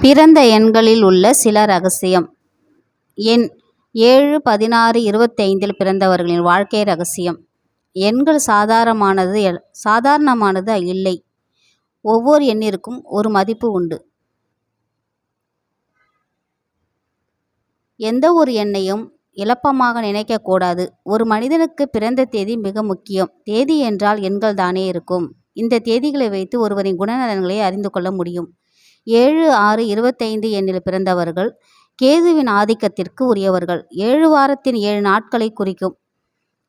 பிறந்த எண்களில் உள்ள சில ரகசியம். எண் 7, 16, 25 பிறந்தவர்களின் வாழ்க்கை ரகசியம். எண்கள் சாதாரணமானது இல்லை. ஒவ்வொரு எண்ணிற்கும் ஒரு மதிப்பு உண்டு. எந்த ஒரு எண்ணையும் இலப்பமாக நினைக்கக்கூடாது. ஒரு மனிதனுக்கு பிறந்த தேதி மிக முக்கியம். தேதி என்றால் எண்கள் தானே இருக்கும். இந்த தேதிகளை வைத்து ஒருவரின் குணநலன்களை அறிந்து கொள்ள முடியும். 7, 6, 25 எண்ணில் பிறந்தவர்கள் கேதுவின் ஆதிக்கத்திற்கு உரியவர்கள். 7 வாரத்தின் 7 நாட்களை குறிக்கும்.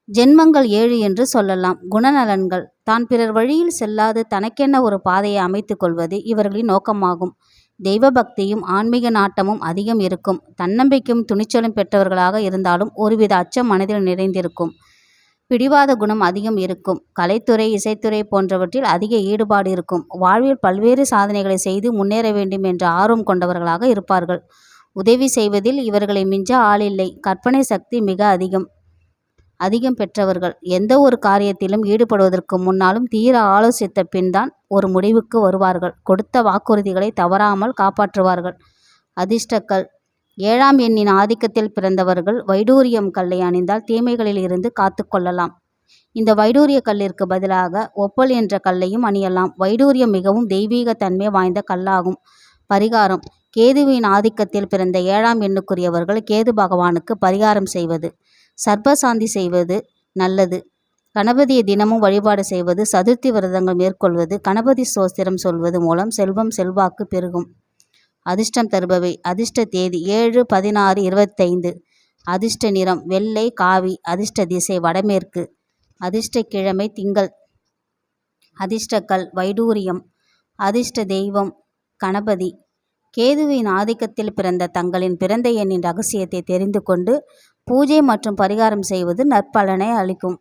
ஜென்மங்கள் 7 என்று சொல்லலாம். குணநலன்கள்: தான் பிறர் வழியில் செல்லாது தனக்கென ஒரு பாதையை அமைத்து கொள்வது இவர்களின் நோக்கமாகும். தெய்வ பக்தியும் ஆன்மீக நாட்டமும் அதிகம் இருக்கும். தன்னம்பிக்கையும் துணிச்சலும் பெற்றவர்களாக இருந்தாலும் ஒருவித அச்சம் மனதில் நிறைந்திருக்கும். பிடிவாத குணம் அதிகம் இருக்கும். கலைத்துறை, இசைத்துறை போன்றவற்றில் அதிக ஈடுபாடு இருக்கும். வாழ்வில் பல்வேறு சாதனைகளை செய்து முன்னேற வேண்டும் என்ற ஆர்வம் கொண்டவர்களாக இருப்பார்கள். உதவி செய்வதில் இவர்களை மிஞ்ச ஆளில்லை. கற்பனை சக்தி மிக அதிகம் பெற்றவர்கள். எந்த ஒரு காரியத்திலும் ஈடுபடுவதற்கு முன்னாலும் தீர ஆலோசித்த பின்தான் ஒரு முடிவுக்கு வருவார்கள். கொடுத்த வாக்குறுதிகளை தவறாமல் காப்பாற்றுவார்கள். அதிர்ஷ்டக்கல்: 7ஆம் எண்ணின் ஆதிக்கத்தில் பிறந்தவர்கள் வைடூரியம் கல்லை அணிந்தால் தீமைகளில் இருந்து காத்து கொள்ளலாம். இந்த வைடூரிய கல்லிற்கு பதிலாக ஒப்பல் என்ற கல்லையும் அணியலாம். வைடூரியம் மிகவும் தெய்வீக தன்மை வாய்ந்த கல்லாகும். பரிகாரம்: கேதுவின் ஆதிக்கத்தில் பிறந்த 7ஆம் எண்ணுக்குரியவர்கள் கேது பகவானுக்கு பரிகாரம் செய்வது, சர்ப்பசாந்தி செய்வது நல்லது. கணபதியை தினமும் வழிபாடு செய்வது, சதுர்த்தி விரதங்கள் மேற்கொள்வது, கணபதி ஸ்தோத்திரம் சொல்வது மூலம் செல்வம் செல்வாக்கு பெருகும். அதிர்ஷ்டம் தருபவை: அதிர்ஷ்ட தேதி 7, 16, 25. அதிர்ஷ்ட நிறம் வெள்ளை, காவி. அதிர்ஷ்ட திசை வடமேற்கு. அதிர்ஷ்ட கிழமை திங்கள். அதிர்ஷ்டக்கல் வைடூரியம். அதிர்ஷ்ட தெய்வம் கணபதி. கேதுவின் ஆதிக்கத்தில் பிறந்த தங்களின் பிறந்த எண்ணின் ரகசியத்தை தெரிந்து கொண்டு பூஜை மற்றும் பரிகாரம் செய்வது நற்பலனை அளிக்கும்.